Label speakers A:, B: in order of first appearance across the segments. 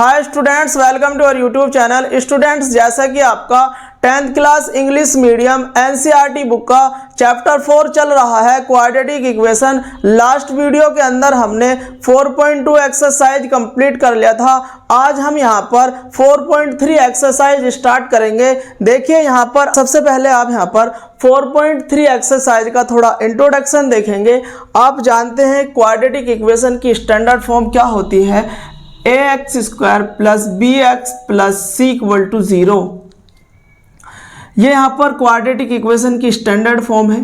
A: Hi students, welcome to our YouTube channel. Students, जैसा कि आपका 10th class English medium NCERT book का chapter 4 चल रहा है क्वाड्रेटिक इक्वेशन। लास्ट वीडियो के अंदर हमने 4.2 एक्सरसाइज कंप्लीट कर लिया था। आज हम यहाँ पर 4.3 एक्सरसाइज स्टार्ट करेंगे। देखिए यहाँ पर सबसे पहले आप यहाँ पर 4.3 एक्सरसाइज का थोड़ा इंट्रोडक्शन देखेंगे। आप जानते हैं क्वाड्रेटिक इक्वेशन की स्टैंडर्ड फॉर्म क्या होती है, ax² plus bx plus c equal to 0। ये यहाँ पर क्वाड्रेटिक इक्वेशन की स्टैंडर्ड फॉर्म है।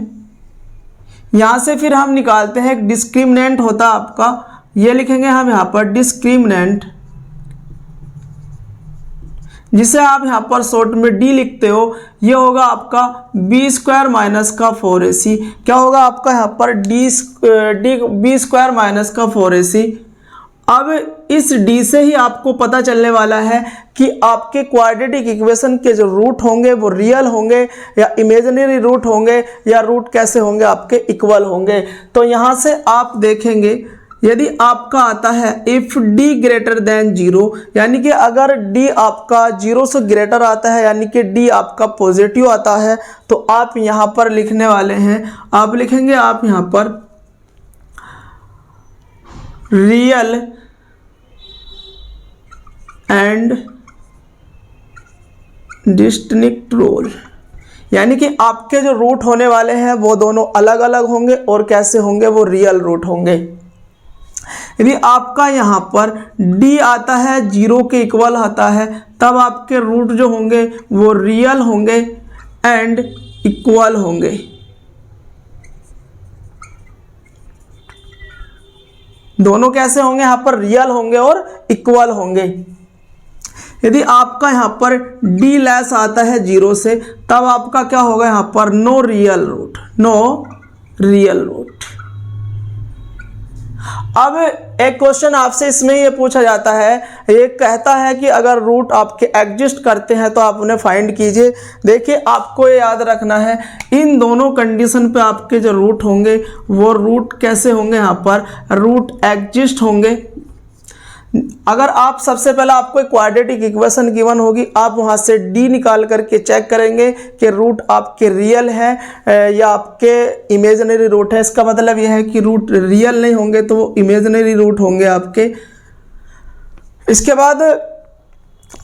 A: यहाँ से फिर हम निकालते हैं एक डिस्क्रिमिनेंट होता है आपका, ये लिखेंगे हम यहाँ पर डिस्क्रिमिनेंट, जिसे आप यहाँ पर शॉर्ट में d लिखते हो। ये होगा आपका b² माइनस का 4ac। क्या होगा आपका यहाँ पर b² माइनस का 4ac। अब इस d से ही आपको पता चलने वाला है कि आपके क्वाड्रेटिक इक्वेशन के जो रूट होंगे वो रियल होंगे या इमेजिनरी रूट होंगे, या रूट कैसे होंगे आपके इक्वल होंगे। तो यहाँ से आप देखेंगे, यदि आपका आता है इफ़ d ग्रेटर देन 0, यानी कि अगर d आपका 0 से ग्रेटर आता है, यानी कि d आपका पॉजिटिव आता है, तो आप यहाँ पर लिखने वाले हैं, आप लिखेंगे आप यहाँ पर रियल एंड डिस्टिंक्ट रूल, यानी कि आपके जो रूट होने वाले हैं वो दोनों अलग अलग होंगे और कैसे होंगे, वो रियल रूट होंगे। यदि आपका यहाँ पर d आता है 0 के इक्वल आता है, तब आपके रूट जो होंगे वो रियल होंगे एंड इक्वल होंगे। दोनों कैसे होंगे, यहाँ पर रियल होंगे और इक्वल होंगे। यदि आपका यहाँ पर d लेस आता है 0 से, तब आपका क्या होगा यहाँ पर no real root, no real root. अब एक क्वेश्चन आपसे इसमें ये पूछा जाता है, ये कहता है कि अगर रूट आपके एग्जिस्ट करते हैं तो आप उन्हें फाइंड कीजिए। देखिए आपको ये याद रखना है, इन दोनों कंडीशन पे आपके जो रूट होंगे वो रूट कैसे होंगे, यहाँ पर रूट एग्जिस्ट होंगे। अगर आप सबसे पहले आपको एक क्वाड्रेटिक इक्वेशन गिवन होगी, आप वहाँ से d निकाल करके चेक करेंगे कि रूट आपके रियल है या आपके इमेजिनरी रूट है। इसका मतलब यह है कि रूट रियल नहीं होंगे तो वो इमेजिनरी रूट होंगे आपके। इसके बाद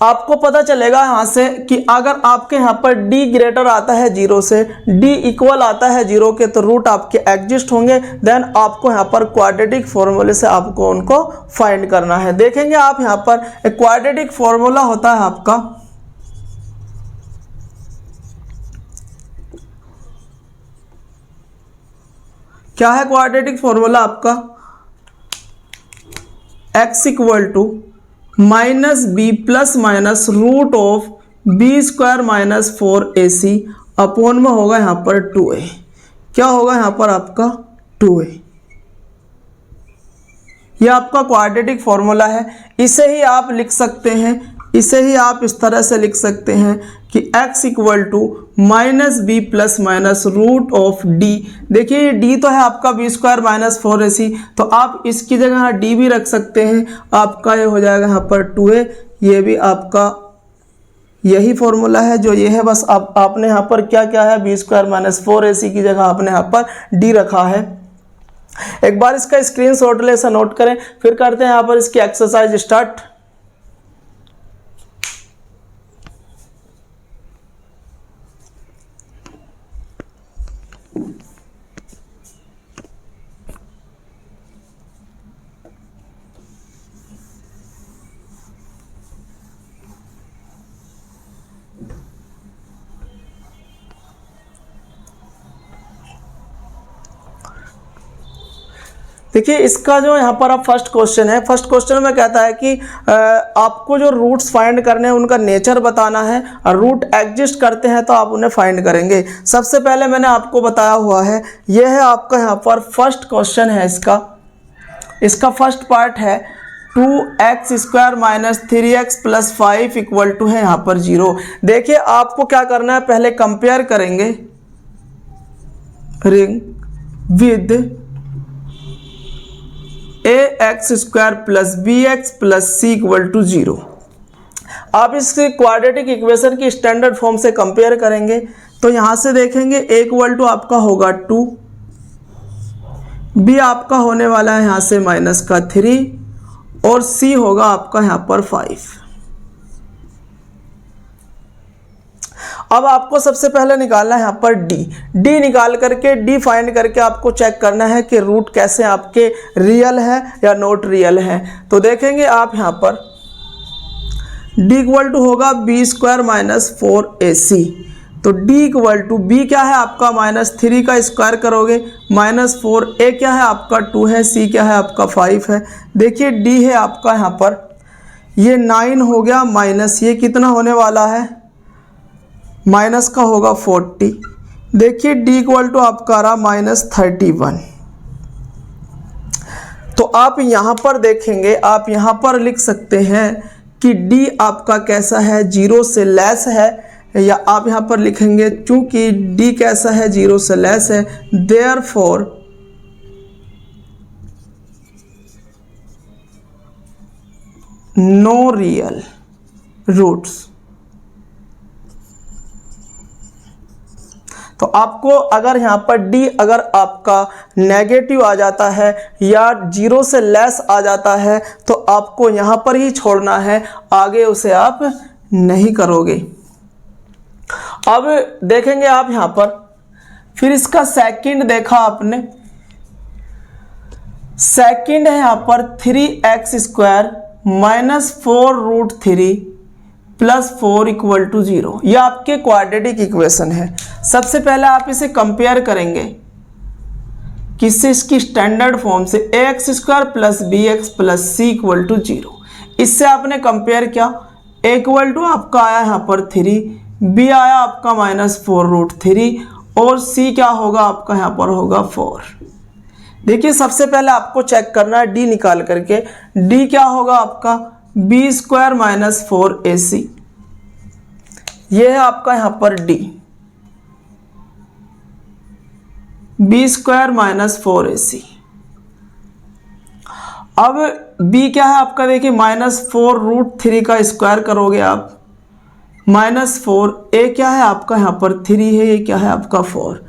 A: आपको पता चलेगा यहाँ से कि अगर आपके यहाँ पर d ग्रेटर आता है 0 से, d इक्वल आता है 0 के, तो रूट आपके एग्जिस्ट होंगे। देन आपको यहाँ पर क्वाड्रेटिक फॉर्मूले से आपको उनको फाइंड करना है। देखेंगे आप यहाँ पर एक क्वाड्रेटिक फॉर्मूला होता है आपका, क्या है क्वाड्रेटिक फॉर्मूला आपका, x equal to minus B plus minus root of b² minus 4ac upon में होगा यहाँ पर 2a। क्या होगा यहाँ पर आपका 2a। यह आपका क्वाड्रेटिक फॉर्मूला है। इसे ही आप लिख सकते हैं, इसे ही आप इस तरह से लिख सकते हैं कि x equal to minus B plus minus root of d। देखिए ये d तो है आपका b² माइनस 4ac, तो आप इसकी जगह d भी रख सकते हैं। आपका ये हो जाएगा यहाँ पर 2a। ये भी आपका यही फॉर्मूला है जो ये है, बस आपने यहाँ पर क्या क्या है, b² माइनस 4ac की जगह आपने यहाँ पर d रखा है। एक बार इसका स्क्रीनशॉट ले से नोट करें, फिर करते हैं यहाँ पर इसकी एक्सरसाइज स्टार्ट। देखिए इसका जो यहाँ पर अब फर्स्ट क्वेश्चन है, फर्स्ट क्वेश्चन में कहता है कि आपको जो रूट्स फाइंड करने हैं उनका नेचर बताना है, और रूट एग्जिस्ट करते हैं तो आप उन्हें फाइंड करेंगे। सबसे पहले मैंने आपको बताया हुआ है, यह है आपका यहाँ पर फर्स्ट क्वेश्चन है। इसका फर्स्ट पार्ट है 2x² minus 3x plus 5 equal to है यहाँ पर 0। देखिए आपको क्या करना है, पहले कंपेयर करेंगे ring with A X square plus B X plus C equal to 0। आप इस क्वाड्रेटिक इक्वेशन की स्टैंडर्ड फॉर्म से कंपेयर करेंगे तो यहाँ से देखेंगे ए इक्वल टू आपका होगा 2, बी आपका होने वाला है यहाँ से माइनस का 3 और सी होगा आपका यहाँ पर 5। अब आपको सबसे पहले निकालना है यहाँ पर डी निकाल करके डी फाइंड करके आपको चेक करना है कि रूट कैसे आपके रियल है या नॉट रियल है। तो देखेंगे आप यहाँ पर डी इक्वल टू होगा बी स्क्वायर माइनस 4ac। तो डी इक्वल टू बी क्या है आपका -3 का स्क्वायर करोगे -4, ए क्या है आपका 2 है, सी क्या है आपका 5 है। देखिए डी है आपका यहाँ पर ये 9 हो गया माइनस ये कितना होने वाला है माइनस का होगा 40। देखिए डी इक्वल टू आपका रहा -31। तो आप यहाँ पर देखेंगे आप यहाँ पर लिख सकते हैं कि डी आपका कैसा है 0 से लेस है, या आप यहाँ पर लिखेंगे चूंकि डी कैसा है 0 से लेस है देयरफॉर नो रियल रूट्स। तो आपको अगर यहाँ पर डी अगर आपका नेगेटिव आ जाता है या 0 से लेस आ जाता है तो आपको यहाँ पर ही छोड़ना है, आगे उसे आप नहीं करोगे। अब देखेंगे आप यहाँ पर फिर इसका सेकंड देखा आपने, सेकंड है यहाँ पर 3x square -4√3 plus 4 equal to 0। यह आपके क्वाड्रेटिक इक्वेशन है। सबसे पहले आप इसे कंपेयर करेंगे किससे, इसकी स्टैंडर्ड फॉर्म से ax square plus B X plus C equal to 0। इससे आपने कंपेयर किया, a इक्वल टू आपका आया यहाँ पर 3, b आया आपका -4√3 और c क्या होगा आपका यहाँ पर होगा 4। देखिए सबसे पहले आपको चेक करना है d निकाल करके, d क्या होगा आपका बी स्क्वायर -4ac। यह है आपका यहाँ पर d, बी स्क्वायर -4ac। अब b क्या है आपका, देखिए -4√3 का स्क्वायर करोगे आप -4, a क्या है आपका यहाँ पर 3 है, ये क्या है आपका 4।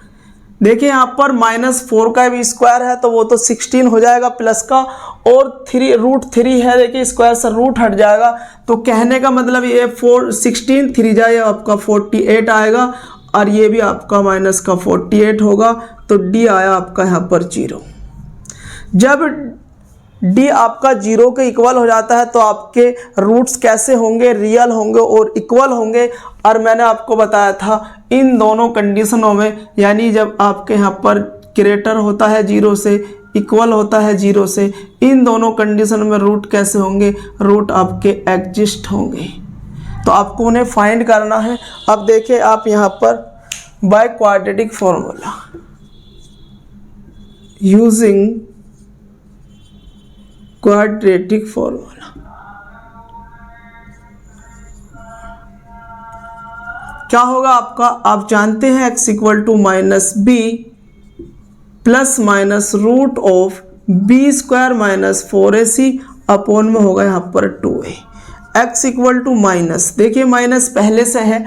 A: देखिए यहाँ पर -4 का भी स्क्वायर है तो वो तो 16 हो जाएगा प्लस का, और √3 है, देखिए स्क्वायर से रूट हट जाएगा। तो कहने का मतलब ये 16 3 जाए आपका 48 आएगा और ये भी आपका माइनस का 48 होगा। तो डी आया आपका यहाँ पर 0। जब डी आपका 0 के इक्वल हो जाता है तो आपके रूट्स कैसे होंगे, रियल होंगे और इक्वल होंगे। और मैंने आपको बताया था इन दोनों कंडीशनों में, यानी जब आपके यहाँ पर ग्रेटर होता है 0 से, इक्वल होता है 0 से, इन दोनों कंडीशन में रूट कैसे होंगे, रूट आपके एग्जिस्ट होंगे। तो आपको उन्हें फाइंड करना है। अब देखिए आप यहाँ पर by quadratic formula using quadratic formula, क्या होगा आपका, आप जानते हैं x equal to -b plus minus root of B square -4ac upon में होगा यहाँ पर 2a। x equal to minus, देखिए माइनस पहले से है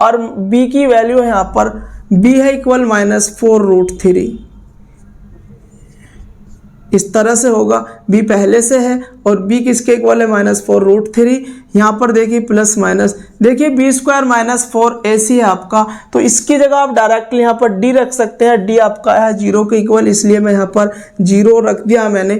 A: और b की वैल्यू है यहाँ पर b है इक्वल -4√3। इस तरह से होगा, b पहले से है और b किसके इक्वल है -4√3। यहाँ पर देखिए प्लस माइनस, देखिए b स्क्वायर -4ac है आपका, तो इसकी जगह आप डायरेक्टली यहाँ पर d रख सकते हैं। d आपका है 0 के इक्वल, इसलिए मैं यहाँ पर 0 रख दिया मैंने।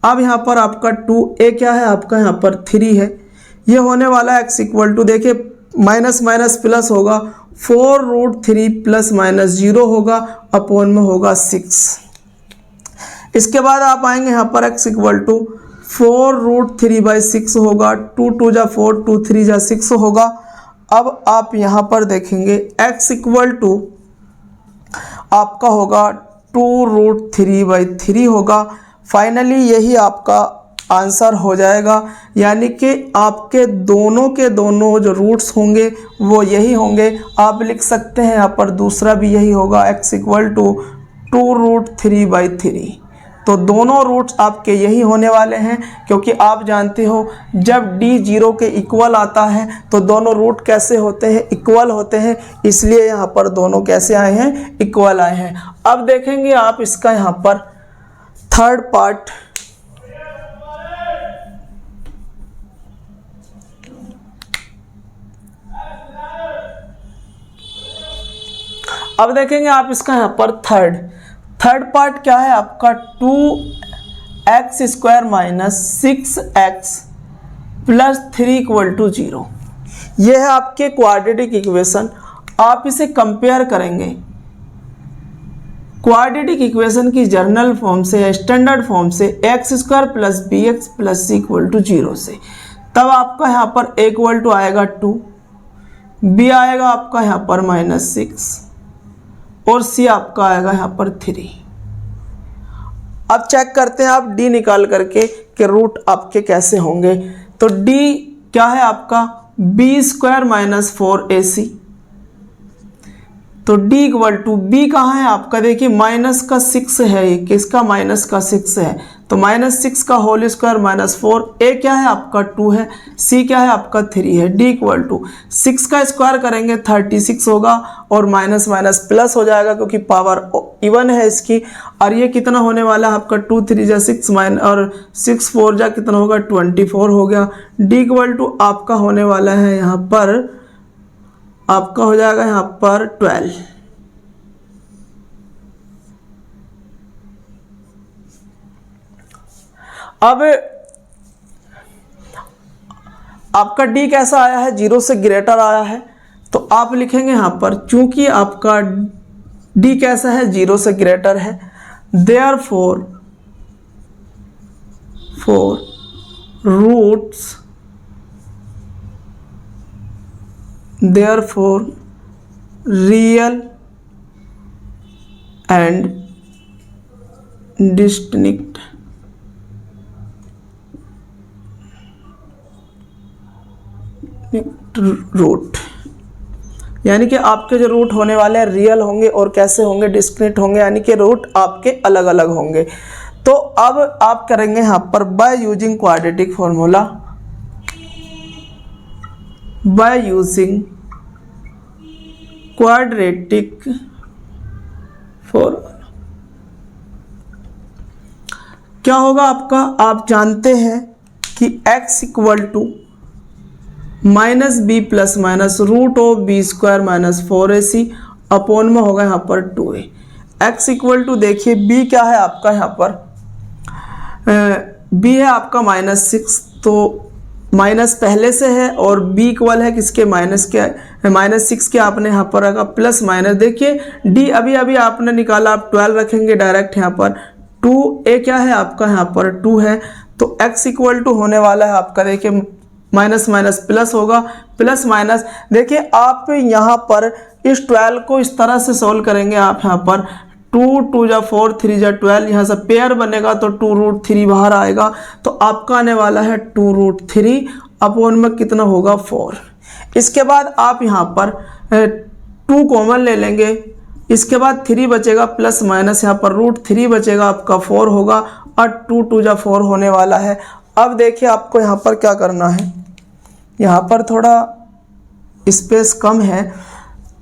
A: अब यहाँ पर आपका 2a क्या है आपका यहाँ पर 3 है, ये होने वाला है x इक्वल टू, देखिए माइनस माइनस प्लस होगा 4√3 प्लस माइनस 0 होगा अपॉन में होगा 6। इसके बाद आप आएंगे यहाँ पर x इक्वल टू 4√3/6 होगा, 2 2 जा 4, 2 3 जा 6 होगा। अब आप यहाँ पर देखेंगे x इक्वल टू आपका होगा 2√3/3 होगा। फाइनली यही आपका आंसर हो जाएगा, यानी कि आपके दोनों के दोनों जो रूट्स होंगे वो यही होंगे। आप लिख सकते हैं यहाँ पर दूसरा भी यही होगा, x इक्वल टू 2√3/3। तो दोनों रूट्स आपके यही होने वाले हैं, क्योंकि आप जानते हो जब d 0 के इक्वल आता है तो दोनों रूट कैसे होते हैं, इक्वल होते हैं, इसलिए यहाँ पर दोनों कैसे आए हैं, इक्वल आए हैं। अब देखेंगे आप इसका यहाँ पर थर्ड पार्ट। अब देखेंगे आप इसका यहाँ पर थर्ड पार्ट क्या है आपका, 2x² माइनस 6x प्लस 3 = 0। यह है आपके क्वाड्रेटिक इक्वेशन। आप इसे कंपेयर करेंगे क्वाड्रेटिक इक्वेशन की जर्नल फॉर्म से या स्टैंडर्ड फॉर्म से x² plus bx plus c = 0 से, तब आपका यहाँ पर a = आएगा 2, b आएगा आपका यहाँ पर -6 और c आपका आएगा यहाँ पर 3। अब चेक करते हैं आप d निकाल करके कि रूट आपके कैसे होंगे। तो d क्या है आपका, b² माइनस 4ac। तो d = b कहाँ है आपका, देखिए माइनस का 6 है, ये किसका, माइनस का 6 है, तो -6 का होल स्क्वायर -4। a क्या है आपका 2 है, c क्या है आपका 3 है। d = 6 का स्क्वायर करेंगे 36 होगा और माइनस माइनस प्लस हो जाएगा क्योंकि पावर इवन है इसकी। और ये कितना होने वाला है आपका 2 3 जा 6 और 6 4 जा कितना होगा 24 हो गया। d = आपका होने वाला है यहाँ पर, आपका हो जाएगा यहाँ पर 12। अब आपका d कैसा आया है, 0 से ग्रेटर आया है, तो आप लिखेंगे यहाँ पर, चूंकि आपका d कैसा है, 0 से ग्रेटर है, therefore real and distinct root, यानी कि आपके जो रूट होने वाले हैं रियल होंगे और कैसे होंगे, डिस्क्रीट होंगे, यानी कि रूट आपके अलग अलग होंगे। तो अब आप करेंगे यहाँ पर by using quadratic formula, by using quadratic formula क्या होगा आपका, आप जानते हैं कि x = -b plus minus √b² minus 4ac upon में होगा यहाँ पर 2a। x = देखिए b क्या है आपका यहाँ पर, b है आपका -6, तो माइनस पहले से है और b इक्वल है किसके, -6 के आपने यहाँ पर रखा प्लस माइनस। देखिए d अभी आपने निकाला, आप 12 रखेंगे डायरेक्ट यहाँ पर, 2a क्या है आपका यहाँ पर 2 है, तो x = होने वाला है आपका, देखिए माइनस माइनस प्लस होगा, प्लस माइनस। देखिए आप यहाँ पर इस 12 को इस तरह से सॉल्व करेंगे, आप यहाँ पर 2 2 जा 4 3 जा 12, यहाँ से पेयर बनेगा तो 2√3 बाहर आएगा, तो आपका आने वाला है 2√3 अपॉन में कितना होगा 4। इसके बाद आप यहाँ पर 2 कॉमन ले लेंगे, इसके बाद 3 बचेगा प्लस माइनस, यहाँ पर √3 बचेगा आपका 4 होगा और 2 2 जा 4 होने वाला है। अब देखिए आपको यहाँ पर क्या करना है, यहाँ पर थोड़ा स्पेस कम है,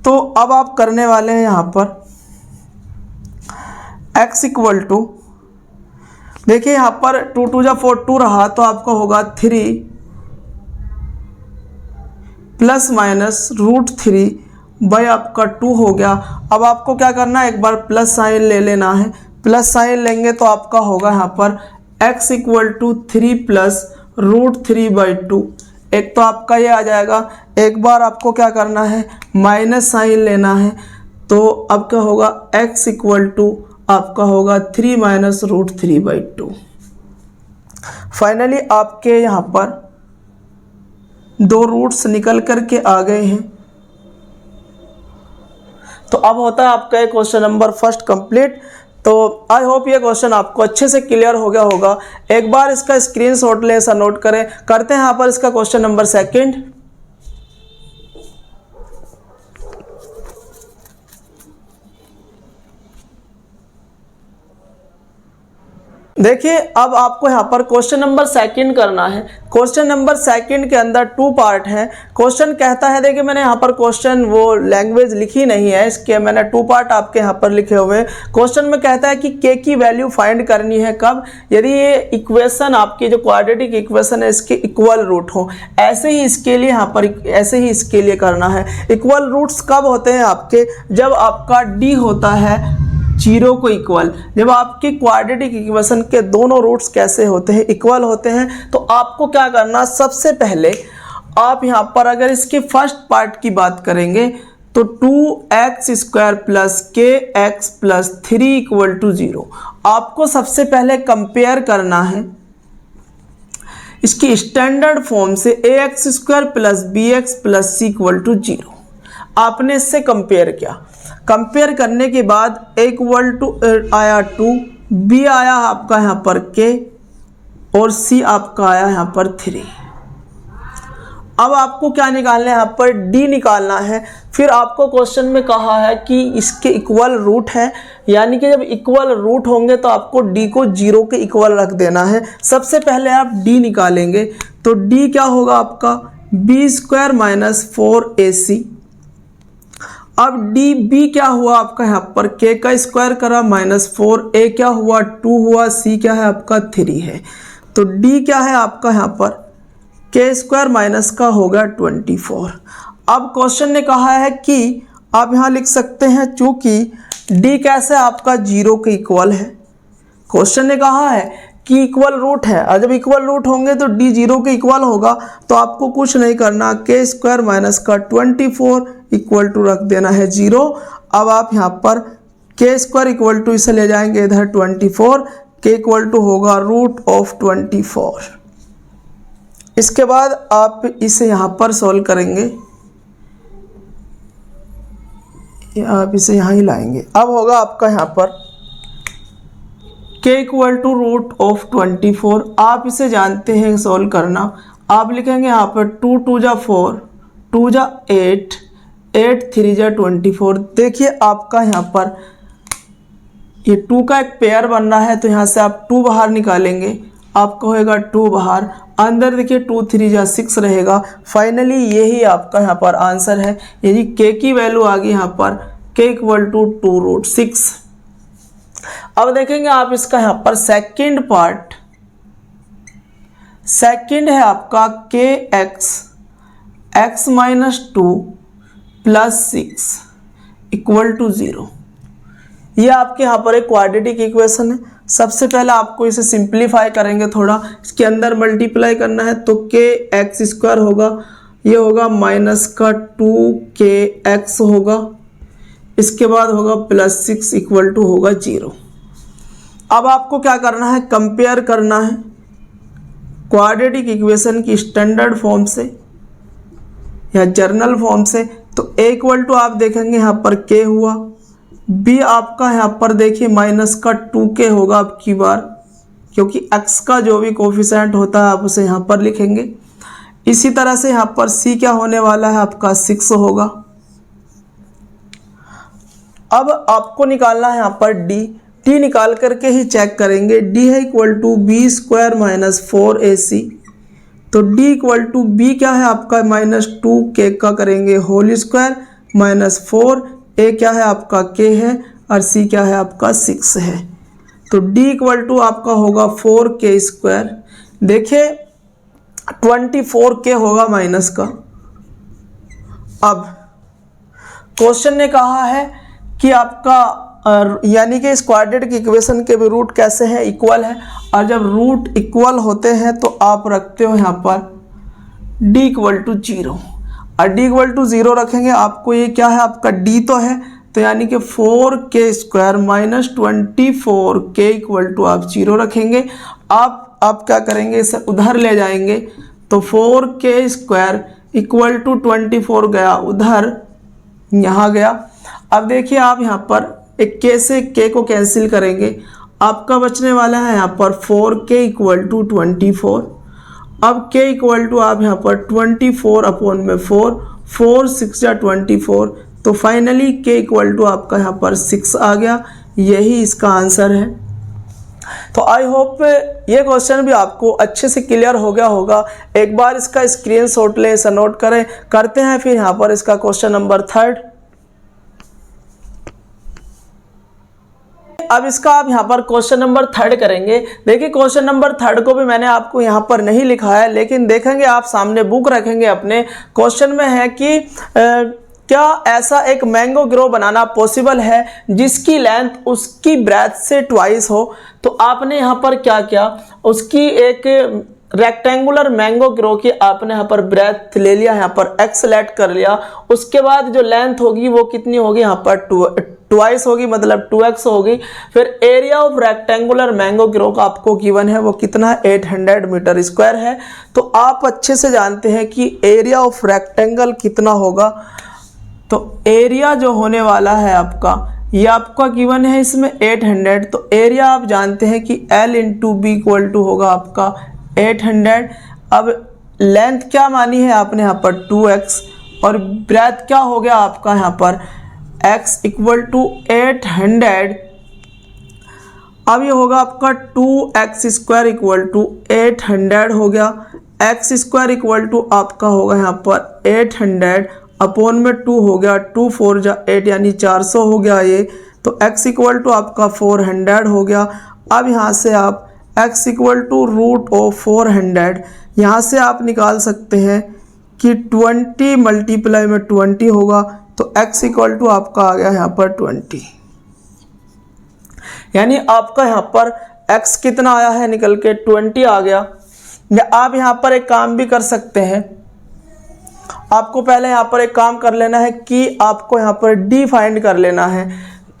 A: तो अब आप करने वाले हैं यहाँ पर x = देखिए यहाँ पर 2 2 जा 4 2 रहा, तो आपका होगा 3 प्लस माइनस √3 बाय आपका 2 हो गया। अब आपको क्या करना है, एक बार प्लस साइन ले लेना है, प्लस साइन लेंगे तो आपका होगा यहाँ पर x = 3 प्लस √3/2। एक तो आपका ये आ जाएगा, एक बार आपको क्या करना है माइनस साइन लेना है, तो अब क्या होगा x = आपका होगा 3 माइनस √3/2। फाइनली आपके यहाँ पर 2 रूट्स निकल करके आ गए हैं। तो अब होता है आपका क्वेश्चन नंबर फर्स्ट कंप्लीट। तो आई होप ये क्वेश्चन आपको अच्छे से क्लियर हो गया होगा। एक बार इसका स्क्रीनशॉट ले, ऐसा नोट करें। करते हैं यहाँ पर इसका क्वेश्चन नंबर सेकंड। देखिए अब आपको यहाँ पर क्वेश्चन नंबर सेकंड करना है। क्वेश्चन नंबर सेकंड के अंदर 2 पार्ट है। क्वेश्चन कहता है, देखिए मैंने यहाँ पर क्वेश्चन वो लैंग्वेज लिखी नहीं है, इसके मैंने 2 पार्ट आपके यहाँ पर लिखे हुए हैं। क्वेश्चन में कहता है कि के की वैल्यू फाइंड करनी है कब, यदि ये इक्वेशन आपकी जो क्वाड्रेटिक इक्वेशन है इसके इक्वल रूट हो। ऐसे ही इसके लिए यहाँ पर इसके लिए करना है। इक्वल रूट्स कब होते हैं आपके, जब आपका डी होता है 0 को इक्वल। जब आपके क्वाड्रेटिक इक्वेशन के दोनों रूट्स कैसे होते हैं, इक्वल होते हैं, तो आपको क्या करना, सबसे पहले आप यहाँ पर अगर इसके फर्स्ट पार्ट की बात करेंगे तो 2x² plus kx plus 3 equal to 0। आपको सबसे पहले कंपेयर करना है इसकी स्टैंडर्ड फॉर्म से ax² plus bx plus c equal to 0। आपने इससे कंपेयर किया, कंपेयर करने के बाद a इक्वल टू आया 2, b आया आपका यहाँ पर k और c आपका आया यहाँ पर 3। अब आपको क्या निकालना है, यहाँ पर d निकालना है। फिर आपको क्वेश्चन में कहा है कि इसके इक्वल रूट है, यानी कि जब इक्वल रूट होंगे तो आपको d को 0 के इक्वल रख देना है। सबसे पहले आप d निकालेंगे तो d क्या होगा आपका b² माइनस 4ac। अब डी बी क्या हुआ आपका यहाँ पर k का स्क्वायर करा माइनस 4a क्या हुआ 2 हुआ, c क्या है आपका 3 है। तो d क्या है आपका यहाँ पर k² माइनस का होगा 24। अब क्वेश्चन ने कहा है कि आप यहाँ लिख सकते हैं, चूंकि d कैसे आपका 0 के इक्वल है। क्वेश्चन ने कहा है कि इक्वल रूट है, और जब इक्वल रूट होंगे तो d 0 के इक्वल होगा, तो आपको कुछ नहीं करना, k² माइनस का 24 इक्वल टू रख देना है 0। अब आप यहाँ पर k² इक्वल टू इसे ले जाएंगे इधर 24, k इक्वल टू होगा √24। इसके बाद आप इसे यहाँ पर सॉल्व करेंगे, आप इसे यहाँ ही लाएंगे। अब होगा आपका यहाँ पर k इक्वल टू √24। आप इसे जानते हैं सॉल्व करना। आप लिखेंगे यहाँ पर 2 2 जा 4, 2 जा 8, 8 3 जा 24। देखिए आपका यहाँ पर ये 2 का एक पेयर बन रहा है, तो यहाँ से आप 2 बाहर निकालेंगे, आपका होएगा 2 बाहर, अंदर देखिए 2 3 जा 6 रहेगा। फाइनली यही आपका यहाँ पर आंसर है, यानी k की वैल्यू आ गई यहाँ पर k इक्वल टू 2√6। अब देखेंगे आप इसका यहाँ पर सेकंड पार्ट, सेकंड है आपका kx x minus 2 plus 6 equal to 0। ये आपके यहाँ पर एक क्वाड्रेटिक इक्वेशन है। सबसे पहले आपको इसे सिंप्लीफाई करेंगे, थोड़ा इसके अंदर मल्टीप्लाई करना है, तो kx² होगा, ये होगा माइनस का 2kx होगा, इसके बाद होगा प्लस 6 इक्वल टू होगा 0। अब आपको क्या करना है, कंपेयर करना है क्वाड्रेटिक इक्वेशन की स्टैंडर्ड फॉर्म से या जर्नल फॉर्म से। तो a इक्वल टू आप देखेंगे यहाँ पर k हुआ, b आपका यहाँ पर देखिए माइनस का 2k होगा आपकी बार, क्योंकि x का जो भी कोफिशिएंट होता है आप उसे यहाँ पर लिखेंगे। इसी तरह से यहाँ पर c क्या होने वाला है आपका 6 होगा। अब आपको निकालना है यहाँ पर d निकाल करके ही चेक करेंगे। d है equal to b² minus 4ac, तो d इक्वल टू b क्या है आपका माइनस 2k का करेंगे होल स्क्वायर माइनस 4, a क्या है आपका k है और c क्या है आपका 6 है। तो d इक्वल टू आपका होगा 4k²। देखिए 24k होगा माइनस का। अब क्वेश्चन ने कहा है कि आपका यानी कि इस क्वाड्रेटिक इक्वेशन के भी रूट कैसे हैं, इक्वल है, और जब रूट इक्वल होते हैं तो आप रखते हो यहाँ पर d इक्वल टू 0, और d इक्वल टू 0 रखेंगे। आपको ये क्या है आपका d तो है, तो यानी कि 4k² minus 24k equal to आप 0 रखेंगे। आप क्या करेंगे, इसे उधर ले जाएंगे, तो 4k² इक्वल टू 24 गया उधर, यहाँ गया। अब देखिए आप यहाँ पर एक k से k को कैंसिल करेंगे, आपका बचने वाला है यहाँ पर 4k इक्वल टू 24। अब k इक्वल टू आप यहाँ पर 24 अपॉन में 4 6 या 24, तो फाइनली k इक्वल टू आपका यहाँ पर 6 आ गया। यही इसका आंसर है। तो आई होप ये क्वेश्चन भी आपको अच्छे से क्लियर हो गया होगा। एक बार इसका स्क्रीनशॉट लें, इसे नोट करें। करते हैं फिर यहाँ पर इसका क्वेश्चन नंबर 3। अब इसका आप यहाँ पर क्वेश्चन नंबर 3 करेंगे। देखिए क्वेश्चन नंबर 3 को भी मैंने आपको यहाँ पर नहीं लिखा है, लेकिन देखेंगे आप सामने बुक रखेंगे अपने। क्वेश्चन में है कि क्या ऐसा एक मैंगो ग्रो बनाना पॉसिबल है जिसकी लेंथ उसकी ब्रेथ से ट्वाइस हो। तो आपने यहाँ पर क्या किया, उसकी एक रेक्टेंगुलर मैंगो ग्रो की आपने यहाँ पर ब्रेथ ले लिया, यहाँ पर एक्स सेलेक्ट कर लिया। उसके बाद जो लेंथ होगी वो कितनी होगी, यहाँ पर ट्वाइस होगी, मतलब 2x होगी। फिर area of rectangular mango grow का आपको गिवन है वो कितना है, 800 मीटर स्क्वायर है। तो आप अच्छे से जानते हैं कि एरिया ऑफ रेक्टेंगल कितना होगा। तो एरिया जो होने वाला है आपका, ये आपका गिवन है इसमें 800। तो एरिया आप जानते हैं कि L into B equal to होगा आपका 800। अब लेंथ क्या मानी है आपने यहाँ पर 2x, और ब्रेथ क्या हो गया आपका यहाँ पर x इक्वल टू 800। अब ये होगा आपका 2x स्क्वायर इक्वल टू 800 हो गया। x स्क्वायर इक्वल टू आपका होगा यहाँ पर 800 अपॉन में 2 हो गया, 2 4 जा 8 यानी 400 हो गया ये। तो x इक्वल टू आपका 400 हो गया। अब यहाँ से आप x equal to root of 400 यहाँ से आप निकाल सकते हैं कि 20 मल्टीप्लाई में 20 होगा। तो x इक्वल टू आपका आ गया यहाँ पर 20, यानी आपका यहाँ पर x कितना आया है निकल के 20 आ गया। या आप यहाँ पर एक काम भी कर सकते हैं, आपको पहले यहाँ पर एक काम कर लेना है कि आपको यहाँ पर d फाइंड कर लेना है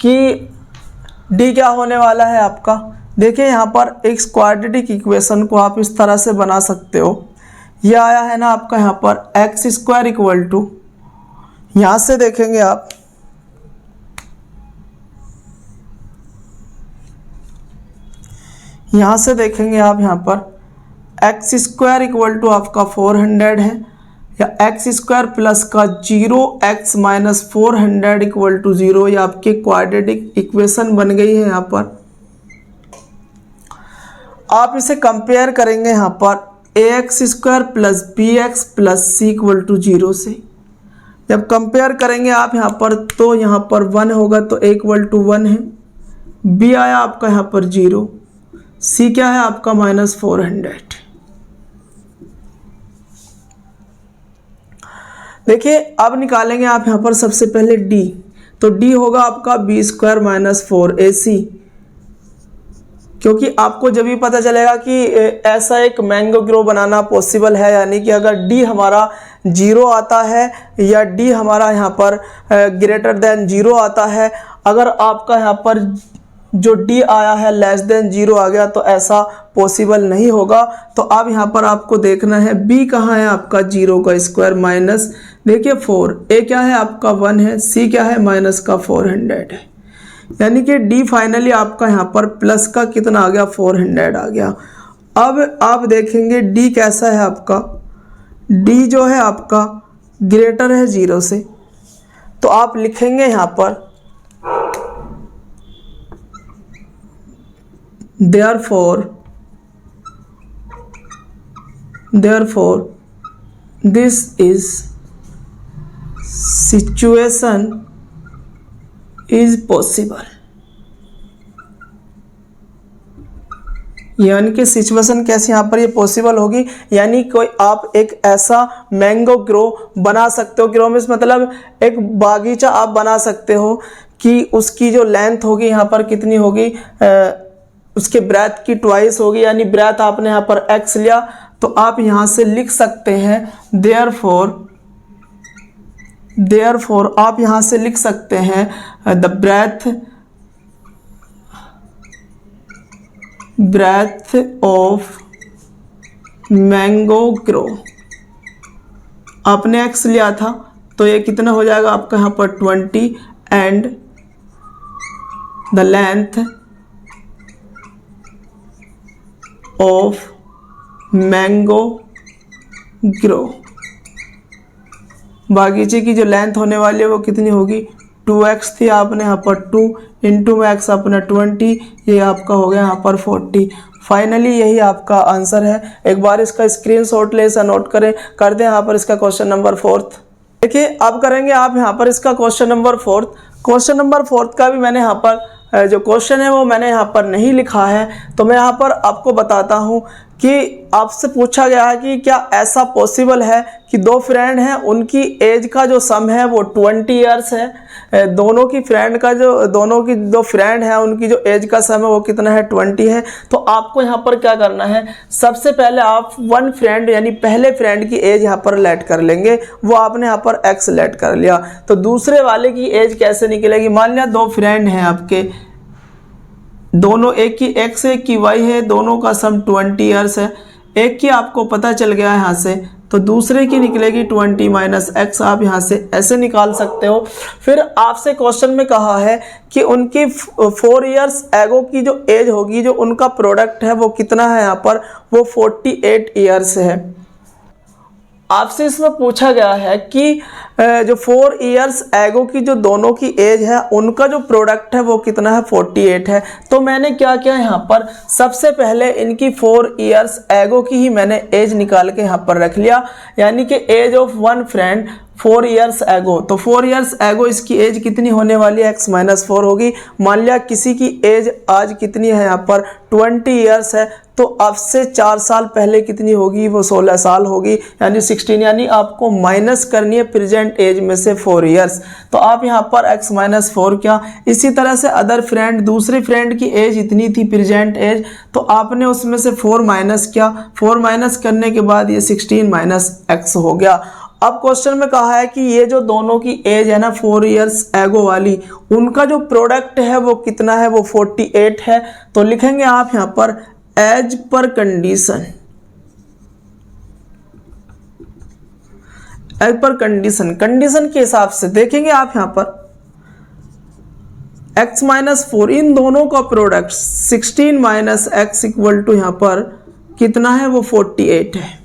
A: कि d क्या होने वाला है आपका। देखिए यहाँ पर एक क्वाड्रेटिक इक्वेशन को आप इस तरह से बना सकते हो। यह आया है ना आपका यहाँ पर एक्स स्क्वायर इक्वल टू, यहाँ से देखेंगे आप यहाँ पर एक्स स्क्वायर इक्वल टू आपका 400 है, या एक्स स्क्वायर प्लस का 0x माइनस 400 इक्वल टू 0। ये आपकी क्वाड्रेटिक इक्वेशन बन गई है। यहाँ पर आप इसे कंपेयर करेंगे यहाँ पर ax square plus bx plus c equal to 0 से। जब कंपेयर करेंगे आप यहाँ पर, तो यहाँ पर 1 होगा तो a इक्वल टू 1 है, b आया आपका यहाँ पर 0, c क्या है आपका माइनस 400। देखिए अब निकालेंगे आप यहाँ पर सबसे पहले d। तो d होगा आपका b स्क्वायर माइनस 4ac, क्योंकि आपको जब भी पता चलेगा कि ऐसा एक मैंगो ग्रो बनाना पॉसिबल है, यानी कि अगर d हमारा 0 आता है या d हमारा यहाँ पर ग्रेटर देन 0 आता है। अगर आपका यहाँ पर जो d आया है लेस देन 0 आ गया तो ऐसा पॉसिबल नहीं होगा। तो अब यहाँ पर आपको देखना है b कहाँ है आपका 0 का स्क्वायर माइनस, देखिए 4, a क्या है आपका 1 है, c क्या है माइनस का 400 है, यानी कि d फाइनली आपका यहाँ पर प्लस का कितना आ गया 400 आ गया। अब आप देखेंगे d कैसा है आपका, d जो है आपका ग्रेटर है 0 से। तो आप लिखेंगे यहाँ पर therefore this is situation is possible, यानी कि सिचुएशन कैसे यहाँ पर ये पॉसिबल होगी, यानी कोई आप एक ऐसा मैंगो ग्रो बना सकते हो। ग्रो में मतलब एक बागीचा आप बना सकते हो कि उसकी जो लेंथ होगी यहाँ पर कितनी होगी, उसके ब्रेथ की ट्वाइस होगी, यानी ब्रेथ आपने यहाँ पर x लिया। तो आप यहाँ से लिख सकते हैं therefore आप यहाँ से लिख सकते हैं the breadth of mango grow. आपने x लिया था तो ये कितना हो जाएगा आपका यहाँ पर 20 and the length of mango grow, बागीचे की जो लेंथ होने वाली है वो कितनी होगी 2x थी आपने यहाँ पर 2 इंटू में x अपना 20, ये आपका हो गया यहाँ पर 40। फाइनली यही आपका आंसर है। एक बार इसका स्क्रीनशॉट ले इसे नोट करें। कर दें यहाँ पर इसका क्वेश्चन नंबर 4। देखिए अब करेंगे आप यहाँ पर इसका क्वेश्चन नंबर 4। क्वेश्चन नंबर 4 का भी मैंने यहाँ पर जो क्वेश्चन है वो मैंने यहाँ पर नहीं लिखा है, तो मैं यहाँ पर आपको बताता हूँ कि आपसे पूछा गया है कि क्या ऐसा पॉसिबल है कि दो फ्रेंड हैं, उनकी एज का जो सम है वो 20 ईयर्स है। दोनों की दो फ्रेंड हैं, उनकी जो एज का सम है वो कितना है, 20 है। तो आपको यहाँ पर क्या करना है, सबसे पहले आप वन फ्रेंड यानी पहले फ्रेंड की एज यहाँ पर लेट कर लेंगे। वो आपने यहाँ पर x लेट कर लिया, तो दूसरे वाले की एज कैसे निकलेगी। मान लिया दो फ्रेंड हैं आपके, दोनों, एक की x है एक की y है, दोनों का सम 20 ईयर्स है। एक की आपको पता चल गया है यहाँ से, तो दूसरे की निकलेगी 20 माइनस x। आप यहाँ से ऐसे निकाल सकते हो। फिर आपसे क्वेश्चन में कहा है कि उनकी 4 ईयर्स एगो की जो एज होगी, जो उनका प्रोडक्ट है वो कितना है, यहाँ पर वो 48 ईयर्स है। आपसे इसमें पूछा गया है कि जो 4 ईयर्स एगो की जो दोनों की एज है, उनका जो प्रोडक्ट है वो कितना है, 48 है। तो मैंने क्या किया यहाँ पर, सबसे पहले इनकी 4 ईयर्स एगो की ही मैंने एज निकाल के यहाँ पर रख लिया, यानी कि age of one friend 4 years ago. तो 4 ईयर्स एगो इसकी एज कितनी होने वाली है, x माइनस 4 होगी। मान लिया किसी की एज आज कितनी है, यहाँ पर 20 ईयर्स है, तो अब से 4 साल पहले कितनी होगी, वो 16 साल होगी, यानी 16। यानी आपको माइनस करनी है प्रेजेंट एज में से 4 ईयर्स। तो आप यहाँ पर x माइनस 4 क्या, इसी तरह से अदर फ्रेंड, दूसरी फ्रेंड की एज इतनी थी प्रेजेंट एज, तो आपने उसमें से 4 माइनस किया। 4 माइनस करने के बाद ये 16 माइनस x हो गया। अब क्वेश्चन में कहा है कि ये जो दोनों की एज है ना 4 ईयर्स एगो वाली, उनका जो प्रोडक्ट है वो कितना है, वो 48 है। तो लिखेंगे आप यहाँ पर एज पर कंडीशन, एज पर कंडीशन, कंडीशन के हिसाब से देखेंगे आप यहाँ पर x माइनस 4, इन दोनों का product 16 minus x equal to यहाँ पर कितना है, वो 48 है।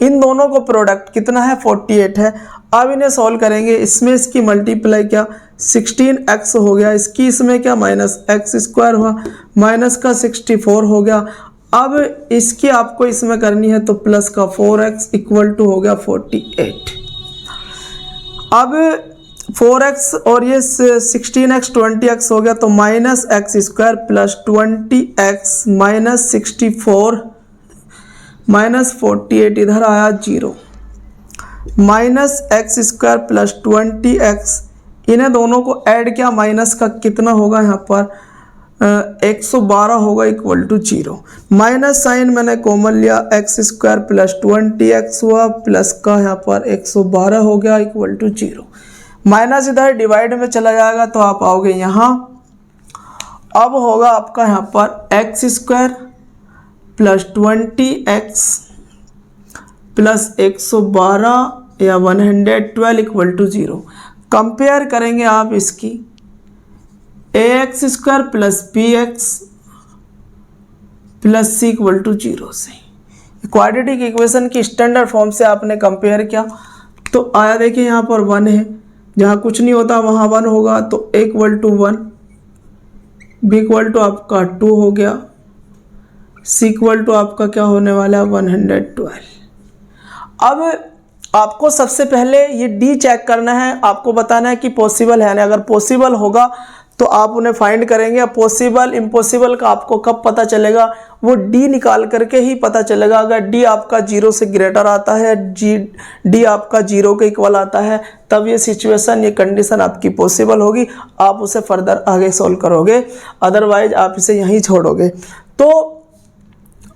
A: इन दोनों को प्रोडक्ट कितना है, 48 है। अब इन्हें सॉल्व करेंगे, इसमें इसकी मल्टीप्लाई क्या, 16x हो गया, इसकी इसमें क्या माइनस x स्क्वायर हुआ, माइनस का 64 हो गया। अब इसकी आपको इसमें करनी है तो प्लस का 4x इक्वल टू हो गया 48। अब 4x और ये 16x 20x हो गया, तो minus x square plus 20x minus 64 minus 48, इधर आया 0, minus x square plus 20x, इन्हें दोनों को ऐड किया, माइनस का कितना होगा यहाँ पर 112 होगा इक्वल टू 0। माइनस साइन मैंने कॉमन लिया, x स्क्वायर प्लस 20x हुआ, प्लस का यहाँ पर 112 हो गया इक्वल टू 0। माइनस इधर डिवाइड में चला जाएगा तो आप आओगे यहाँ। अब होगा आपका यहाँ पर x square plus 20x plus 112 या 112 इक्वल टू 0। कंपेयर करेंगे आप इसकी ax square plus bx plus c equal to 0 से। क्वाड्रेटिक इक्वेशन की स्टैंडर्ड फॉर्म से आपने कंपेयर किया तो आया, देखिए यहाँ पर 1 है, जहाँ कुछ नहीं होता वहाँ 1 होगा, तो a equal to 1, b equal to आपका 2 हो गया, c इक्वल टू आपका क्या होने वाला है 112। अब आपको सबसे पहले ये d चेक करना है, आपको बताना है कि पॉसिबल है ना। अगर पॉसिबल होगा तो आप उन्हें फाइंड करेंगे। पॉसिबल इम्पॉसिबल का आपको कब पता चलेगा, वो d निकाल करके ही पता चलेगा। अगर d आपका 0 से ग्रेटर आता है, d आपका 0 के इक्वल आता है, तब ये सिचुएशन, ये कंडीशन आपकी पॉसिबल होगी, आप उसे फर्दर आगे सॉल्व करोगे, अदरवाइज आप इसे यहीं छोड़ोगे। तो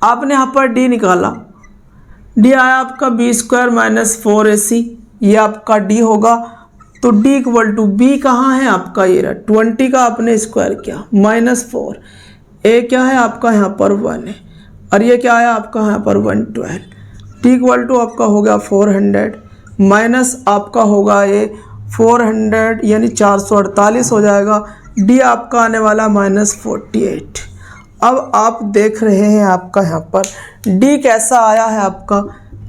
A: आपने यहाँ पर d निकाला, d आया आपका b स्क्वायर माइनस 4ac, ये आपका d होगा। तो d इक्वल टू b कहाँ है आपका, ये रहा 20 का आपने स्क्वायर किया माइनस 4, a क्या है आपका यहाँ पर 1 है, और ये क्या है आपका यहाँ पर 112। d इक्वल टू आपका हो गया 400 माइनस आपका होगा ये 400 यानी 448 हो जाएगा। d आपका आने वाला माइनस 48। अब आप देख रहे हैं आपका यहाँ पर d कैसा आया है आपका,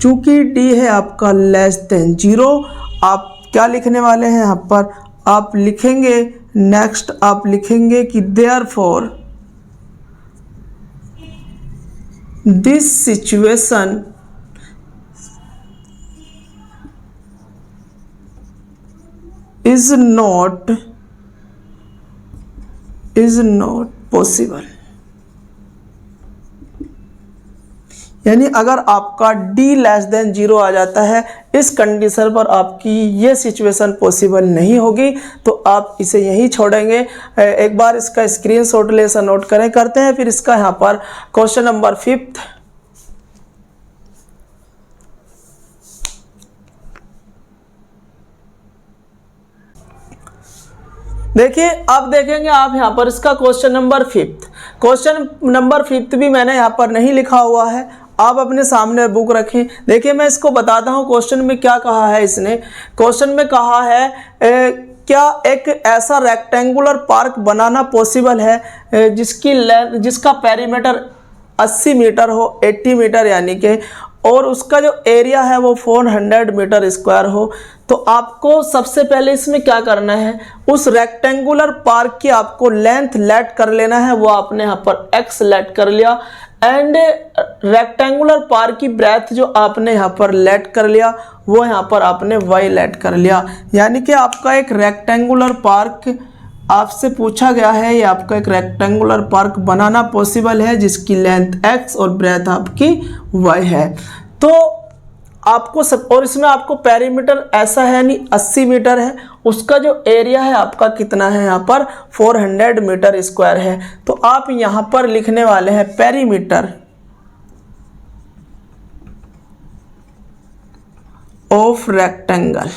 A: चूंकि d है आपका लेस देन 0, आप क्या लिखने वाले हैं यहाँ पर, आप लिखेंगे नेक्स्ट, आप लिखेंगे कि therefore this situation is not possible। यानी अगर आपका d लेस देन 0 आ जाता है, इस कंडीशन पर आपकी ये सिचुएशन पॉसिबल नहीं होगी, तो आप इसे यहीं छोड़ेंगे। एक बार इसका स्क्रीनशॉट ले ऐसा नोट करें। करते हैं फिर इसका यहाँ पर क्वेश्चन नंबर 5। देखिए अब देखेंगे आप यहाँ पर इसका क्वेश्चन नंबर 5। क्वेश्चन नंबर 5 भी मैंने यहाँ पर नहीं लिखा हुआ है, आप अपने सामने बुक रखें। देखिए मैं इसको बताता हूँ क्वेश्चन में क्या कहा है। इसने क्वेश्चन में कहा है क्या एक ऐसा रेक्टेंगुलर पार्क बनाना पॉसिबल है जिसका पेरीमीटर 80 मीटर हो, 80 मीटर यानी कि, और उसका जो एरिया है वो 400 मीटर स्क्वायर हो। तो आपको सबसे पहले इसमें क्या करना है, उस रेक्टेंगुलर पार्क की आपको लेंथ लेट कर लेना है, वो आपने यहाँ पर x लेट कर लिया, एंड रेक्टेंगुलर पार्क की ब्रेथ जो आपने यहाँ पर लेट कर लिया वो यहाँ पर आपने y लेट कर लिया। यानी कि आपका एक रेक्टेंगुलर पार्क आपसे पूछा गया है, ये आपका एक रेक्टेंगुलर पार्क बनाना पॉसिबल है जिसकी लेंथ x और ब्रेथ आपकी y है। तो आपको सब, और इसमें आपको पेरीमीटर ऐसा है नहीं 80 मीटर है, उसका जो एरिया है आपका कितना है यहाँ पर 400 मीटर स्क्वायर है। तो आप यहाँ पर लिखने वाले हैं पेरीमीटर ऑफ रेक्टेंगल,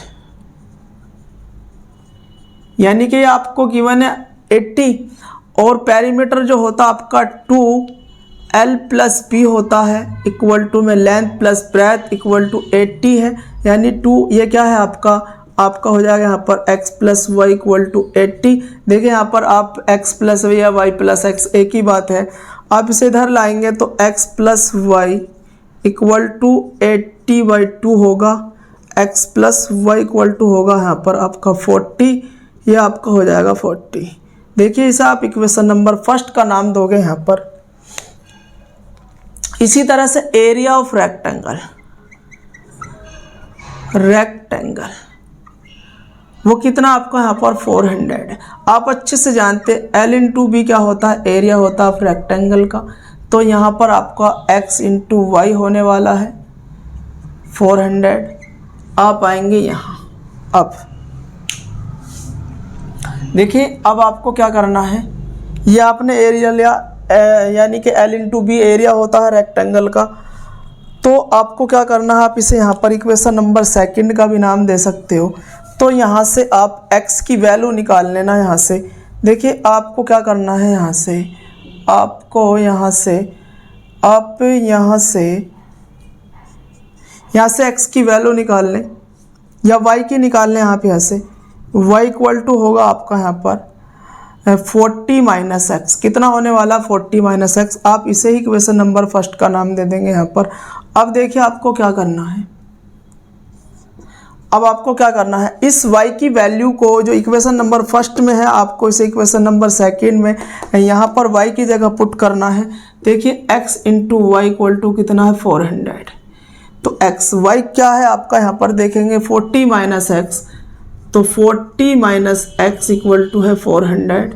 A: यानी कि आपको गिवन है 80 और पेरीमीटर जो होता आपका 2l प्लस b होता है, इक्वल टू में length plus breadth equal to 80 है, यानी 2 ये क्या है आपका हो जाएगा यहाँ पर x plus Y equal to 80। देखिए यहाँ पर आप x प्लस वाई या y प्लस x एक ही बात है। आप इसे इधर लाएंगे तो x plus Y equal to 80/2 होगा, x plus Y equal to होगा यहाँ पर आपका 40, ये आपका हो जाएगा 40। देखिए इसे आप इक्वेशन नंबर फर्स्ट का नाम दोगे यहाँ पर। इसी तरह से एरिया ऑफ रेक्टेंगल वो कितना आपका यहाँ पर 400 है। आप अच्छे से जानते L इंटू बी क्या होता है, एरिया होता है ऑफ रेक्टेंगल का। तो यहाँ पर आपका x इंटू वाई होने वाला है 400। आप आएंगे यहाँ। अब देखिए अब आपको क्या करना है, ये आपने एरिया लिया, यानी कि L इंटू बी एरिया होता है रेक्टेंगल का। तो आपको क्या करना है, आप इसे यहाँ पर इक्वेशन नंबर सेकंड का भी नाम दे सकते हो। तो यहाँ से आप x की वैल्यू निकाल लेना। यहाँ से देखिए आपको क्या करना है, यहाँ से x की वैल्यू निकाल लें या y की निकाल लें। यहाँ से y इक्वल टू होगा आपका यहाँ पर 40 माइनस एक्स। कितना होने वाला 40 माइनस एक्स। आप इसे ही इक्वेशन नंबर फर्स्ट का नाम दे देंगे यहाँ पर। अब देखिए आपको क्या करना है, अब आपको क्या करना है, इस y की वैल्यू को जो इक्वेशन नंबर फर्स्ट में है आपको इसे इक्वेशन नंबर सेकंड में यहाँ पर y की जगह पुट करना है। देखिए x into Y equal to कितना है 400। तो x y क्या है आपका यहाँ पर देखेंगे 40 माइनस एक्स, तो 40 माइनस एक्स इक्वल टू है 400।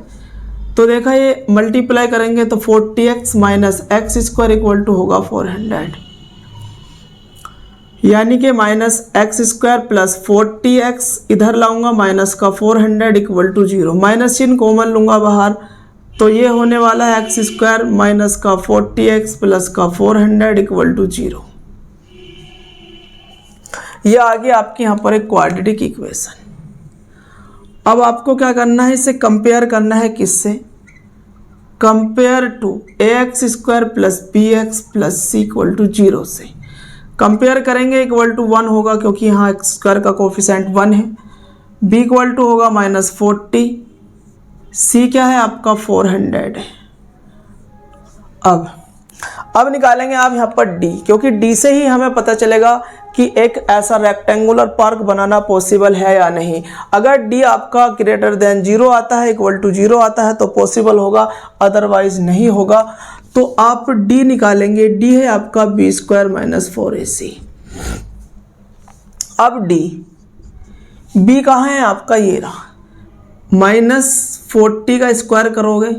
A: तो देखा ये मल्टीप्लाई करेंगे तो 40x minus X square equal to होगा 400, यानी कि minus X square plus 40x इधर लाऊंगा माइनस का 400 इक्वल टू 0। माइनस चिन्ह कॉमन लूँगा बाहर, तो ये होने वाला है एक्स स्क्वायर माइनस का 40x प्लस का 400 इक्वल टू 0। ये आ गया आपके यहाँ पर एक क्वाड्रेटिक इक्वेशन। अब आपको क्या करना है, इसे कंपेयर करना है किससे, compare to ax square plus bx plus c equal to 0 से कंपेयर करेंगे। इक्वल टू 1 होगा क्योंकि यहाँ एक्स स्क्वायर का कोफिशेंट 1 है। b इक्वल टू होगा माइनस 40, c क्या है आपका 400 है। अब निकालेंगे आप यहाँ पर डी, क्योंकि डी से ही हमें पता चलेगा कि एक ऐसा रेक्टेंगुलर पार्क बनाना पॉसिबल है या नहीं। अगर डी आपका ग्रेटर देन 0 आता है, इक्वल टू 0 आता है तो पॉसिबल होगा, अदरवाइज नहीं होगा। तो आप डी निकालेंगे, डी है आपका बी स्क्वायर माइनस 4ac। अब डी, बी कहाँ है आपका, ये रहा, -40 का स्क्वायर करोगे,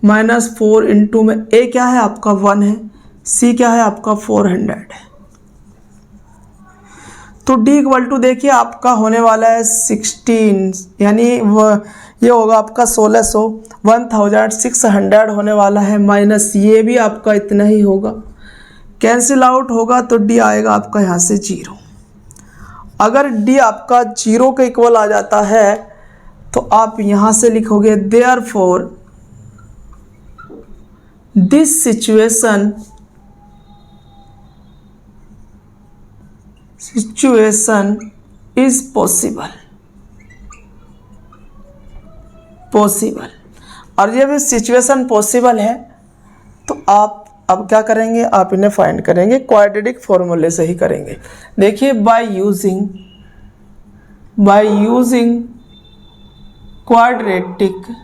A: -4 इंटू में ए क्या है आपका 1 है, सी क्या है आपका 400 है। तो डी इक्वल टू देखिए आपका होने वाला है 16, यानी ये होगा आपका 1600, 1600 होने वाला है, माइनस ये भी आपका इतना ही होगा, कैंसिल आउट होगा तो डी आएगा आपका यहाँ से 0। अगर डी आपका 0 के इक्वल आ जाता है तो आप यहाँ से लिखोगे therefore this situation is possible. और जब सिचुएशन पॉसिबल है तो आप अब क्या करेंगे, आप इन्हें फाइंड करेंगे, क्वाड्रेटिक फॉर्मूले से ही करेंगे। देखिए बाय यूजिंग क्वाड्रेटिक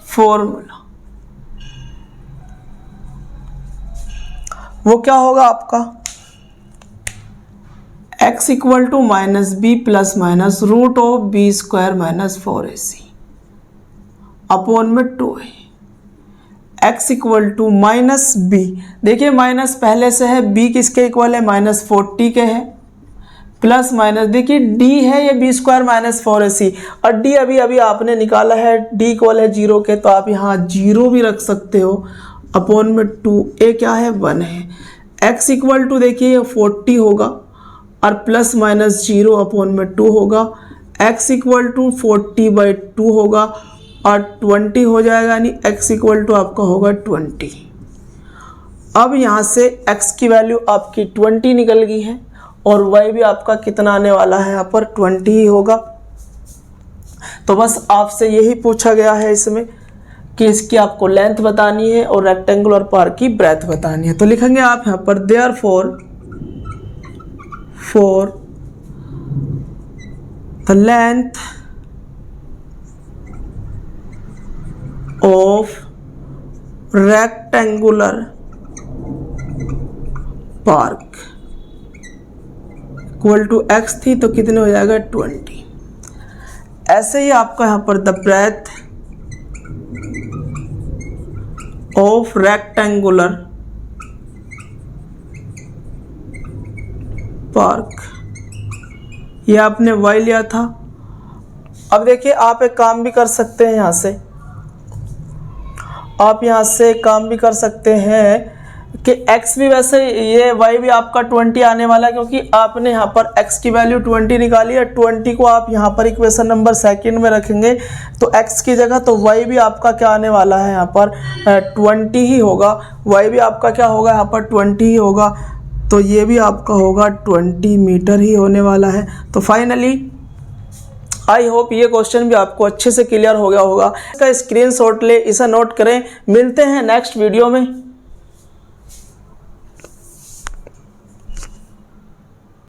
A: फॉर्मूला, वो क्या होगा आपका, x equal to minus B plus minus root of B square minus 4ac upon में 2a, x equal to minus B, देखिए माइनस पहले से है, b किसके इक्वल है, -40 के है, प्लस माइनस देखिए d है ये बी स्क्वायर माइनस 4ac, और d अभी अभी आपने निकाला है, d इक्वल है 0 के, तो आप यहाँ 0 भी रख सकते हो, अपॉन में 2a क्या है 1 है, x इक्वल टू देखिए ये 40 होगा और प्लस माइनस 0 अपॉन में 2 होगा, x इक्वल टू 40/2 होगा और 20 हो जाएगा, यानी x इक्वल टू आपका होगा 20। अब यहाँ से x की वैल्यू आपकी 20 निकल गई है और y भी आपका कितना आने वाला है, यहाँ पर 20 ही होगा। तो बस आपसे यही पूछा गया है इसमें कि इसकी आपको लेंथ बतानी है और रेक्टेंगुलर पार्क की ब्रेथ बतानी है। तो लिखेंगे आप यहाँ पर therefore for the length of rectangular park equal to x थी तो कितने हो जाएगा 20। ऐसे ही आपका यहाँ पर the breadth of rectangular park, ये आपने y लिया था। अब देखिए आप एक काम भी कर सकते हैं, यहाँ से आप यहाँ से काम भी कर सकते हैं कि x भी वैसे ये y भी आपका 20 आने वाला है, क्योंकि आपने यहाँ पर x की वैल्यू 20 निकाली है। 20 को आप यहाँ पर इक्वेशन नंबर 2 में रखेंगे तो x की जगह तो y भी आपका क्या आने वाला है, यहाँ पर 20 ही होगा, y भी आपका क्या होगा, यहाँ पर 20 ही होगा, तो ये भी आपका होगा 20 मीटर ही होने वाला है। तो फाइनली आई होप ये क्वेश्चन भी आपको अच्छे से क्लियर हो गया होगा। इसका स्क्रीनशॉट ले, इसे नोट करें। मिलते हैं नेक्स्ट वीडियो में।